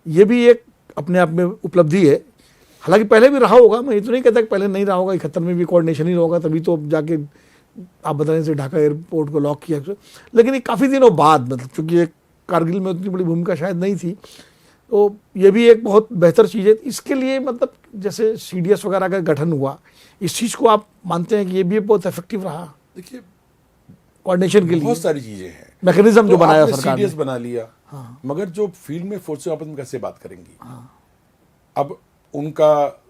A: ये भी एक अपने आप में उपलब्धि है। हालांकि पहले भी रहा होगा, मैं ये तो नहीं कहता कि पहले नहीं रहा होगा, 71 में भी कोऑर्डिनेशन ही होगा, तभी तो जाके आप बताने से ढाका एयरपोर्ट को लॉक किया। लेकिन ये काफ़ी दिनों बाद, मतलब चूँकि एक कारगिल में उतनी बड़ी भूमिका शायद नहीं थी, तो ये भी एक बहुत बेहतर चीज़ है। इसके लिए मतलब जैसे CDS वगैरह का गठन हुआ, इस चीज़ को आप मानते हैं कि ये भी बहुत इफेक्टिव रहा
B: देखिए
A: कोऑर्डिनेशन के लिए?
B: बहुत सारी चीजें हैं,
A: मैकेनिज्म जो बनाया सरकार ने।
B: CDS बना लिया, मगर जो फील्ड में फोर्सेस आपस में कैसे बात करेंगी? अब उनका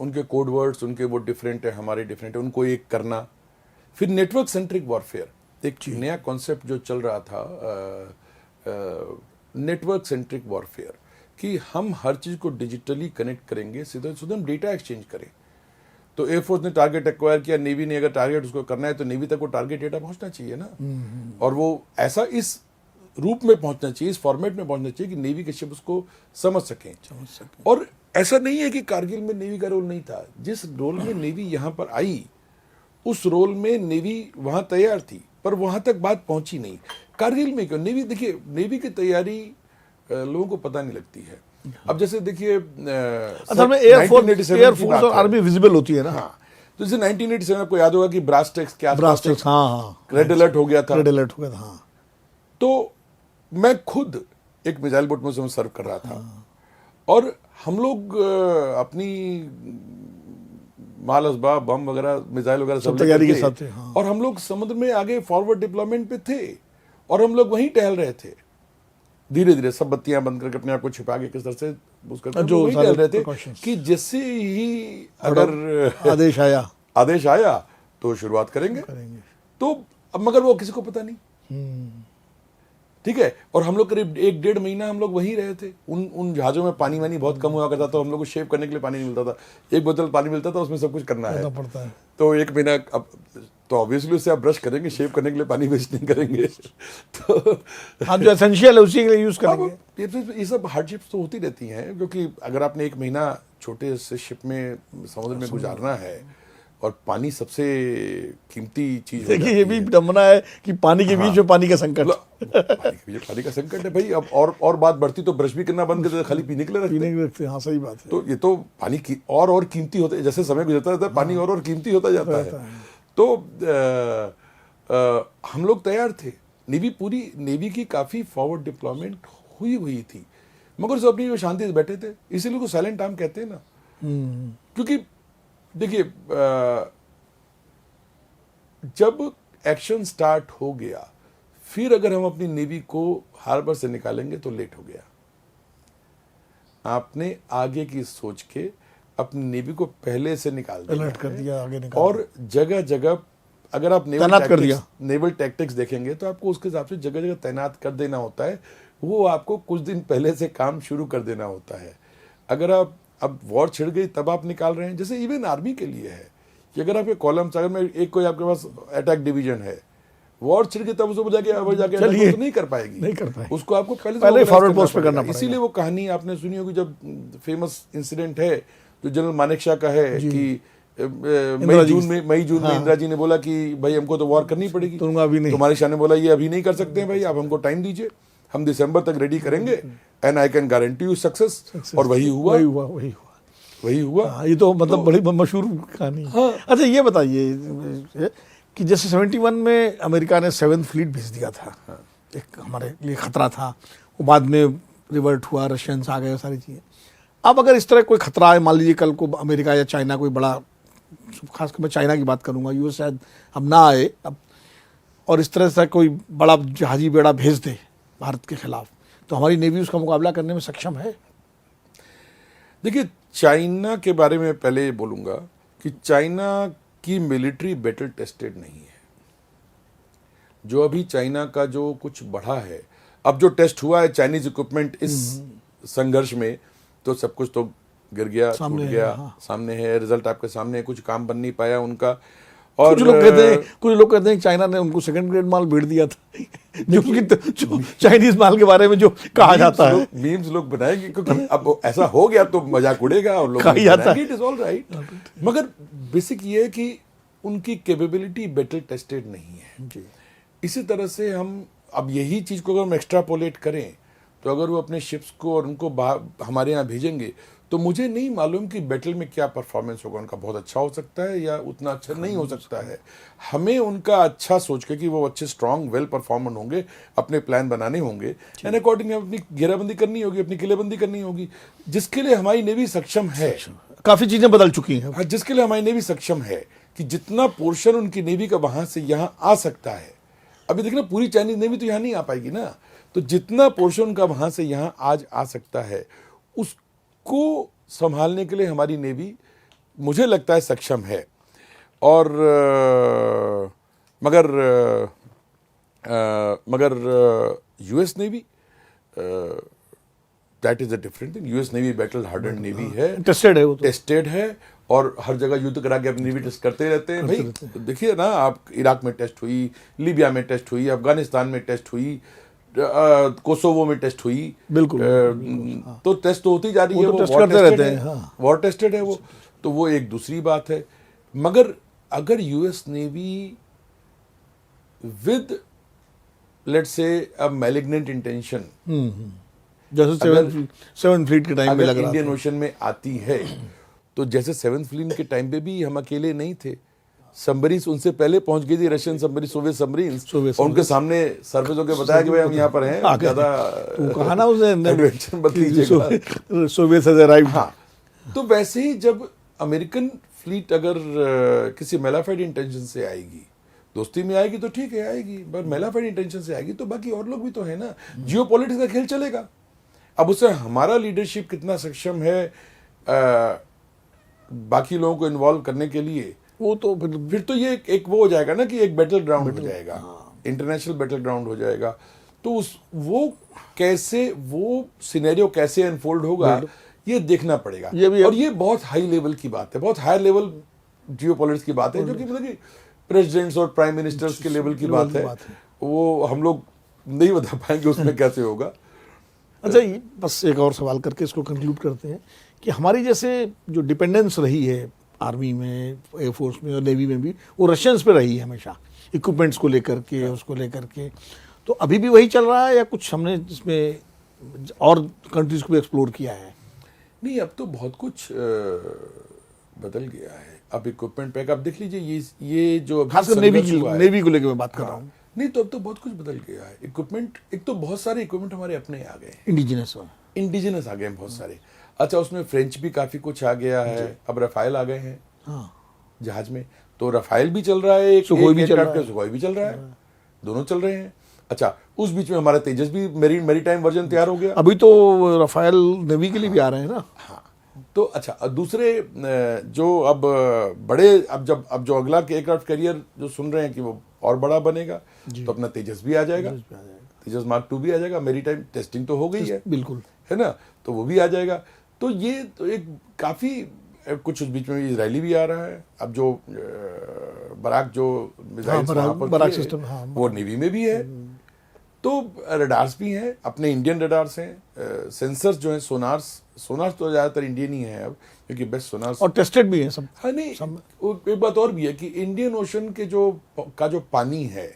B: उनके कोड वर्ड्स उनके वो डिफरेंट है, हमारे डिफरेंट है, उनको एक करना। फिर नेटवर्क सेंट्रिक वॉरफेयर एक नया कॉन्सेप्ट जो चल रहा था, नेटवर्क सेंट्रिक वॉरफेयर, कि हम हर चीज को डिजिटली कनेक्ट करेंगे, सीधे सीधे हम डेटा एक्सचेंज करें। तो एयरफोर्स ने टारगेट एक्वायर किया, नेवी ने अगर टारगेट उसको करना है तो नेवी तक वो टारगेट डेटा पहुंचना चाहिए ना, और वो ऐसा इस रूप में पहुंचना चाहिए, इस फॉर्मेट में पहुंचना चाहिए कि नेवी के शिप उसको समझ सकें। और ऐसा नहीं है कि कारगिल में नेवी का रोल नहीं था। जिस रोल में नेवी यहां पर आई, उस रोल में नेवी वहां तैयार थी, पर वहां तक बात पहुंची नहीं। कारगिल में क्यों नेवी, देखिए नेवी की तैयारी लोगों को पता नहीं लगती है। अब जैसे देखिए
A: असल में एयरफोर्स और आर्मी विजिबल होती है ना।
B: हाँ, तो जैसे 1987 आपको याद होगा कि ब्रास टैक्स के
A: ब्रास टैक्स, हाँ,
B: रेड अलर्ट हो गया था।
A: रेड अलर्ट हो गया था, हाँ।
B: तो मैं खुद एक मिसाइल बोट में सर्व कर रहा था, और हम लोग अपनी माल असबाब, बम वगैरह, मिसाइल वगैरह सब
A: तैयारी के
B: थे,
A: साथ थे, हाँ।
B: और हम लोग समुद्र में आगे फॉरवर्ड डिप्लॉयमेंट पे थे, और हम लोग वहीं टहल रहे थे। धीरे धीरे सब बत्तियां बंद करके अपने आप को छिपा के किस तरह से उसका जो वहीं टहल रहे थे कि जैसे ही अगर आदेश आया तो शुरुआत करेंगे। तो अब मगर वो किसी को पता नहीं, ठीक है। और हम लोग करीब 1-1.5 महीना हम लोग वहीं रहे थे। उन जहाजों में पानी वानी बहुत कम हुआ करता था, हम लोग को शेव करने के लिए पानी नहीं मिलता था। एक बोतल पानी मिलता था, उसमें सब कुछ करना है,
A: पड़ता है।
B: तो 1 महीना अब तो ऑब्वियसली उससे आप ब्रश करेंगे, शेव करने के लिए पानी वेस्ट नहीं करेंगे। तो
A: हम जो एसेंशियल है उसी के लिए यूज करेंगे।
B: ये सब हार्डशिप्स तो होती रहती हैं, क्योंकि अगर आपने 1 महीना छोटे से शिप में समुद्र में गुजारना है, और पानी सबसे कीमती चीज है।
A: देखिए ये भी विडंबना है कि पानी के बीच में पानी का संकट।
B: पानी का संकट है भाई। अब और बात बढ़ती तो ब्रश भी करना बंद कर देते, खाली पीने के लिए रखते।
A: हाँ, सही बात है।
B: तो ये तो पानी की और कीमती होता है, जैसे समय गुजरता रहता है पानी और कीमती होता जाता है। तो हम लोग तैयार थे, पूरी नेवी की काफी फॉरवर्ड डिप्लॉयमेंट हुई थी, मगर सब अपनी शांति से बैठे थे। इसीलिए को साइलेंट आर्म कहते हैं ना, क्योंकि देखिए जब एक्शन स्टार्ट हो गया, फिर अगर हम अपनी नेवी को हार्बर से निकालेंगे तो लेट हो गया। आपने आगे की सोच के अपनी नेवी को पहले से निकाल दिया,
A: अलर्ट कर दिया, आगे निकाल,
B: और जगह जगह अगर आप नेवल टैक्टिक्स देखेंगे तो आपको उसके हिसाब से जगह जगह तैनात कर देना होता है। वो आपको कुछ दिन पहले से काम शुरू कर देना होता है। अगर आप अब वॉर छिड़ गई तब आप निकाल रहे हैं, जैसे इवन आर्मी के लिए है कि अगर आपके कॉलम्स, अगर में एक कोई आपके पास अटैक डिवीजन है, वॉर छिड़ गई तब उसको जाके तो नहीं कर पाएगी, उसको आपको पहले फॉरवर्ड पोस्ट पे करना पड़ेगा। इसीलिए वो कहानी आपने सुनी होगी, जब फेमस इंसिडेंट है जो जनरल मानेकशॉ का है कि मई जून में इंदिरा जी ने बोला कि भाई हमको तो वॉर करनी पड़ेगी, तो मानेकशॉ ने बोला ये अभी नहीं कर सकते हैं भाई, आप हमको टाइम दीजिए, हम दिसंबर तक रेडी करेंगे, and I can guarantee you success. और वही हुआ।
A: ये तो मतलब बड़ी मशहूर कहानी। अच्छा ये बताइए कि जैसे 71 में अमेरिका ने 7th फ्लीट भेज दिया था, एक हमारे लिए खतरा था, वो बाद में रिवर्ट हुआ, रशियंस आ गए, सारी चीज़ें। अब अगर इस तरह कोई खतरा है, मान लीजिए कल को अमेरिका या चाइना कोई बड़ा, खासकर मैं चाइना की बात करूंगा, यूएस शायद अब ना आए अब, और इस तरह से कोई बड़ा जहाजी बेड़ा भेज दे भारत के खिलाफ, तो हमारी नेवी उसका मुकाबला करने में सक्षम है?
B: देखिए चाइना के बारे में पहले बोलूंगा कि चाइना की मिलिट्री बैटल टेस्टेड नहीं है। जो अभी चाइना का जो कुछ बढ़ा है, अब जो टेस्ट हुआ है चाइनीज इक्विपमेंट इस संघर्ष में, तो सब कुछ तो गिर गया, टूट गया, सामने है, रिजल्ट आपके सामने है, कुछ काम बन नहीं पाया उनका। और कुछ लोग कहते हैं चाइना ने उनको सेकंड ग्रेड माल भेज दिया था, जो चाइनीज माल के बारे में जो कहा जाता है, मीम्स लोग बनाएंगे, क्योंकि अब ऐसा हो गया तो मजाक उड़ेगा और लोग बनाएंगे, इट इज ऑल राइट। मगर बेसिक ये है कि उनकी कैपेबिलिटी बैटल टेस्टेड नहीं है। इसी तरह से हम अब यही चीज को अगर हम एक्स्ट्रापोलेट करें, तो अगर वो अपने शिप्स को और उनको हमारे यहाँ भेजेंगे तो मुझे नहीं मालूम कि बैटल में क्या परफॉर्मेंस होगा उनका, बहुत अच्छा हो सकता है या उतना अच्छा नहीं हो सकता है। हमें उनका अच्छा सोच के कि वो अच्छे स्ट्रांग वेल परफॉर्मर होंगे, अपने प्लान बनाने होंगे, एंड अकॉर्डिंग अपनी घेराबंदी करनी होगी, अपनी किलेबंदी करनी होगी, जिसके लिए हमारी नेवी सक्षम है।
A: काफी चीजें बदल चुकी हैं।
B: हाँ, जिसके लिए हमारी नेवी सक्षम है कि जितना पोर्शन उनकी नेवी का वहां से यहाँ आ सकता है, अभी देखना पूरी चाइनीज नेवी तो यहाँ नहीं आ पाएगी ना, तो जितना पोर्शन उनका वहां से यहाँ आज आ सकता है उसको संभालने के लिए हमारी नेवी मुझे लगता है सक्षम है। और मगर US navy that is a different thing. US navy battle harden navy है,
A: टेस्टेड है वो तो।
B: टेस्टेड है, और हर जगह युद्ध करा के अपनी नेवी टेस्ट करते रहते हैं। भाई देखिए ना, आप इराक में टेस्ट हुई, लीबिया में टेस्ट हुई, अफगानिस्तान में टेस्ट हुई, कोसोवो में टेस्ट हुई,
A: बिल्कुल।
B: तो टेस्ट तो होती जा रही है,
A: तो
B: वो
A: टेस्ट
B: वॉर
A: करते
B: टेस्टेड
A: रहते
B: है,
A: हैं, हाँ।
B: वॉर टेस्टेड है वो, तो वो एक दूसरी बात है। मगर अगर US navy with let's say a malignant intention
A: जैसे सेवन फ्लीट के टाइम में लग
B: अगर
A: रहा
B: इंडियन
A: था।
B: ओशन में आती है, तो जैसे सेवंथ फ्लीट के टाइम पे भी हम अकेले नहीं थे, सबमरीन्स उनसे पहले पहुंच गई थी, रशियन सबमरीन, सोवियत सबमरीन्स, और उनके सामने सर्फेस होकर बताया कि भाई हम यहाँ पर हैं, ज्यादा
A: तो कहा ना उसने
B: एडवेंचर मत लीजिएगा।
A: Soviet has arrived.
B: हाँ, तो वैसे ही जब अमेरिकन फ्लीट अगर किसी मेलाफाइड इंटेंशन से आएगी, दोस्ती में आएगी तो ठीक है आएगी, पर मेलाफाइड इंटेंशन से आएगी तो बाकी और लोग भी तो है ना, जियोपॉलिटिक्स का खेल चलेगा। अब उससे हमारा लीडरशिप कितना सक्षम है बाकी लोगों को इन्वॉल्व करने के लिए,
A: वो तो
B: फिर तो ये एक वो हो जाएगा ना कि एक बैटल ग्राउंड हो जाएगा, इंटरनेशनल बैटल ग्राउंड हो जाएगा। तो उस वो कैसे, वो सिनेरियो कैसे अनफोल्ड होगा ये देखना पड़ेगा। और ये बहुत हाई लेवल की बात है, बहुत हाई लेवल जियोपॉलिटिक्स की बात है, जो कि मतलब कि प्रेसिडेंट्स और प्राइम मिनिस्टर्स के लेवल की बात है, वो हम लोग नहीं बता पाएंगे उसमें कैसे होगा।
A: अच्छा, ये बस एक और सवाल करके इसको कंक्लूड करते हैं कि हमारी जैसे जो डिपेंडेंस रही है आर्मी में, एयरफोर्स में और नेवी में भी, वो रशियंस पे रही है हमेशा, इक्विपमेंट्स को लेकर के, उसको लेकर के। तो अभी भी वही चल रहा है या कुछ हमने इसमें और कंट्रीज को भी एक्सप्लोर किया है?
B: नहीं, अब तो बहुत कुछ बदल गया है। अब इक्विपमेंट पैक आप देख लीजिए, ये जो
A: खासकर नेवी को लेकर मैं बात कर रहा हूँ।
B: नहीं, तो अब तो बहुत कुछ बदल गया है। इक्विपमेंट, एक तो बहुत सारे इक्विपमेंट हमारे अपने आ गए, इंडिजिनस आ गए हैं बहुत सारे। अच्छा, उसमें फ्रेंच भी काफी कुछ आ गया है, अब रफाइल आ गए हैं जहाज में, तो रफाइल भी चल रहा है, सुखोई भी चल रहा है, दोनों चल रहे हैं। अच्छा, उस बीच में हमारा तेजस भी मैरीटाइम वर्जन तैयार हो गया,
A: अभी तो रफाइल नेवी के लिए भी आ रहे हैं ना।
B: हाँ, तो अच्छा, दूसरे जो अब बड़े, अब जो अगला एयरक्राफ्ट कैरियर जो सुन रहे हैं कि वो और बड़ा बनेगा, तो अपना तेजस भी आ जाएगा, तेजस मार्क 2 भी आ जाएगा, मैरीटाइम टेस्टिंग तो हो गई है,
A: बिल्कुल है
B: ना, तो वो भी आ जाएगा। तो ये तो एक काफी कुछ, उस बीच में इजरायली भी आ रहा है। अब जो बराक जो
A: बराक सिस्टम,
B: वो नेवी में भी है। तो रडार्स भी हैं, अपने इंडियन रडार्स हैं, सेंसर्स जो हैं, सोनार्स तो ज्यादातर इंडियन ही है अब, क्योंकि बेस्ट सोनार्स,
A: और टेस्टेड भी हैं सब।
B: हाँ, नहीं, एक बात और भी है कि इंडियन ओशन के जो पानी है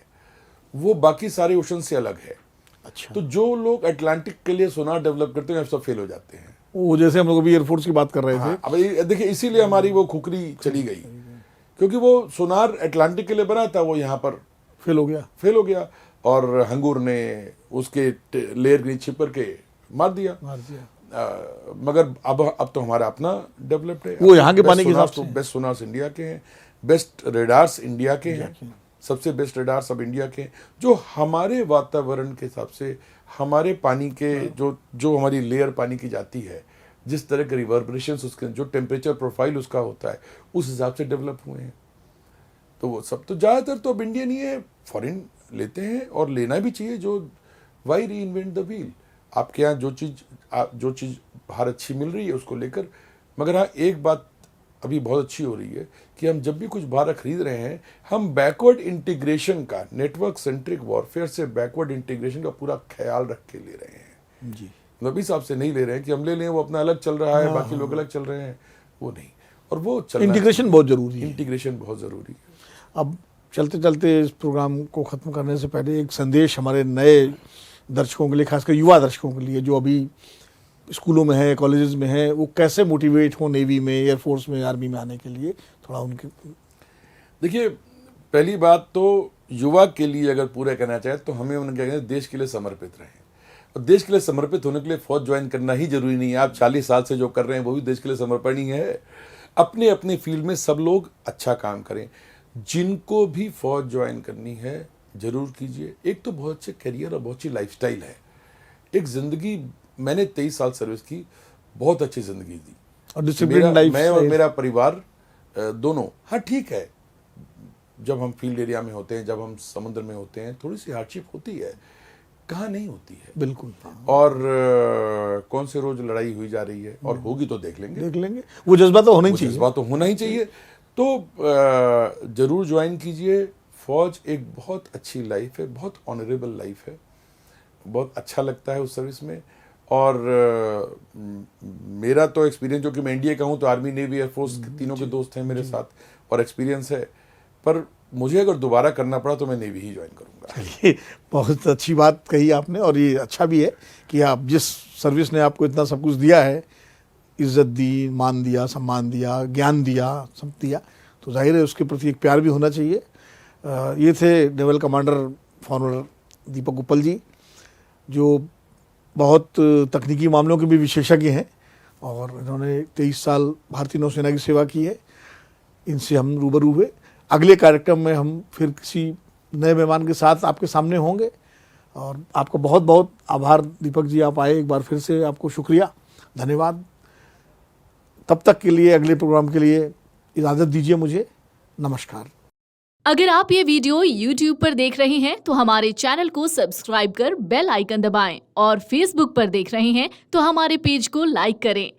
B: वो बाकी सारे ओशन से अलग है।
A: अच्छा,
B: तो जो लोग अटलांटिक के लिए सोनार डेवलप करते हैं, सब फेल हो जाते हैं।
A: वो जैसे हम लोग अभी एयरफोर्स की बात कर रहे थे।
B: अब देखिए, इसीलिए हमारी वो खुखरी चली गई, क्योंकि वो सोनार अटलांटिक के लिए बना था, वो यहाँ पर
A: फेल हो गया,
B: और हंगूर ने उसके लेयर ग्रीन छिपर के मार दिया। मगर अब तो हमारा अपना डेवलप्ड है,
A: वो यहाँ के पानी के हिसाब से
B: बेस्ट सोनार्स इंडिया के हैं, बेस्ट रेडार्स इंडिया के हैं, सबसे बेस्ट रेडार्स अब इंडिया के, जो हमारे वातावरण के हिसाब से, हमारे पानी के जो हमारी लेयर पानी की जाती है, जिस तरह के रिवर्बरेशंस उसके, जो टेम्परेचर प्रोफाइल उसका होता है, उस हिसाब से डेवलप हुए हैं। तो वो सब तो ज़्यादातर तो अब इंडियन ही है, फॉरेन लेते हैं, और लेना भी चाहिए। जो वाई री इन्वेंट द व्हील, आपके यहाँ जो चीज़ बाहर अच्छी मिल रही है उसको लेकर। मगर हाँ, एक बात अभी बहुत अच्छी हो रही है कि हम जब भी कुछ बाहर खरीद रहे हैं, हम बैकवर्ड इंटीग्रेशन का, नेटवर्क सेंट्रिक वॉरफेयर से बैकवर्ड इंटीग्रेशन का पूरा ख्याल रख के ले रहे हैं जी। मतलब इस हिसाब से नहीं ले रहे हैं कि हम ले लें, वो अपना अलग चल रहा है, बाकी लोग अलग चल रहे हैं, वो नहीं। और वो
A: इंटीग्रेशन बहुत जरूरी है,
B: इंटीग्रेशन बहुत जरूरी है।
A: अब चलते चलते इस प्रोग्राम को ख़त्म करने से पहले एक संदेश हमारे नए दर्शकों के लिए, खासकर युवा दर्शकों के लिए, जो अभी स्कूलों में है, कॉलेजेस में है, वो कैसे मोटिवेट हो नेवी में, एयरफोर्स में, आर्मी में आने के लिए, थोड़ा उनके।
B: देखिए, पहली बात तो युवा के लिए अगर पूरा कहना चाहे तो हमें उन्हें क्या कहते हैं, देश के लिए समर्पित रहें। और देश के लिए समर्पित होने के लिए फौज ज्वाइन करना ही जरूरी नहीं है। आप 40 साल से जो कर रहे हैं वो भी देश के लिए समर्पण ही है। अपने अपने फील्ड में सब लोग अच्छा काम करें। जिनको भी फौज ज्वाइन करनी है जरूर कीजिए। एक तो बहुत अच्छे करियर और बहुत अच्छी लाइफस्टाइल है। एक जिंदगी, मैंने 23 साल सर्विस की, बहुत अच्छी जिंदगी दी
A: और डिसिप्लिन लाइफ,
B: मैं और मेरा परिवार दोनों। हाँ ठीक है, जब हम फील्ड एरिया में होते हैं, जब हम समुद्र में होते हैं, थोड़ी सी हार्डशिप होती है, कहाँ नहीं होती है।
A: बिल्कुल।
B: और कौन से रोज लड़ाई हुई जा रही है, और होगी तो देख लेंगे।
A: वो जज्बा तो होना ही चाहिए।
B: जज्बा तो होना ही चाहिए। तो जरूर ज्वाइन कीजिए। फौज एक बहुत अच्छी लाइफ है, बहुत ऑनरेबल लाइफ है, बहुत अच्छा लगता है उस सर्विस में। और मेरा तो एक्सपीरियंस, जो कि मैं इंडिया का हूँ, तो आर्मी, नेवी, एयरफोर्स तीनों के दोस्त हैं मेरे साथ और एक्सपीरियंस है। पर मुझे अगर दोबारा करना पड़ा तो मैं नेवी ही ज्वाइन करूंगा।
A: ये बहुत अच्छी बात कही आपने, और ये अच्छा भी है कि आप जिस सर्विस ने आपको इतना सब कुछ दिया है, इज्जत दी, मान दिया, सम्मान दिया, ज्ञान दिया, सब दिया, तो जाहिर है उसके प्रति एक प्यार भी होना चाहिए। ये थे नेवल कमांडर फॉर्मर दीपक उप्पल जी, जो बहुत तकनीकी मामलों के भी विशेषज्ञ हैं और इन्होंने 23 साल भारतीय नौसेना की सेवा की है। इनसे हम रूबरू हुए। अगले कार्यक्रम में हम फिर किसी नए मेहमान के साथ आपके सामने होंगे। और आपका बहुत बहुत आभार दीपक जी, आप आए, एक बार फिर से आपको शुक्रिया, धन्यवाद। तब तक के लिए, अगले प्रोग्राम के लिए इजाज़त दीजिए मुझे। नमस्कार।
C: अगर आप ये वीडियो YouTube पर देख रहे हैं तो हमारे चैनल को सब्सक्राइब कर बेल आइकन दबाएं, और Facebook पर देख रहे हैं तो हमारे पेज को लाइक करें।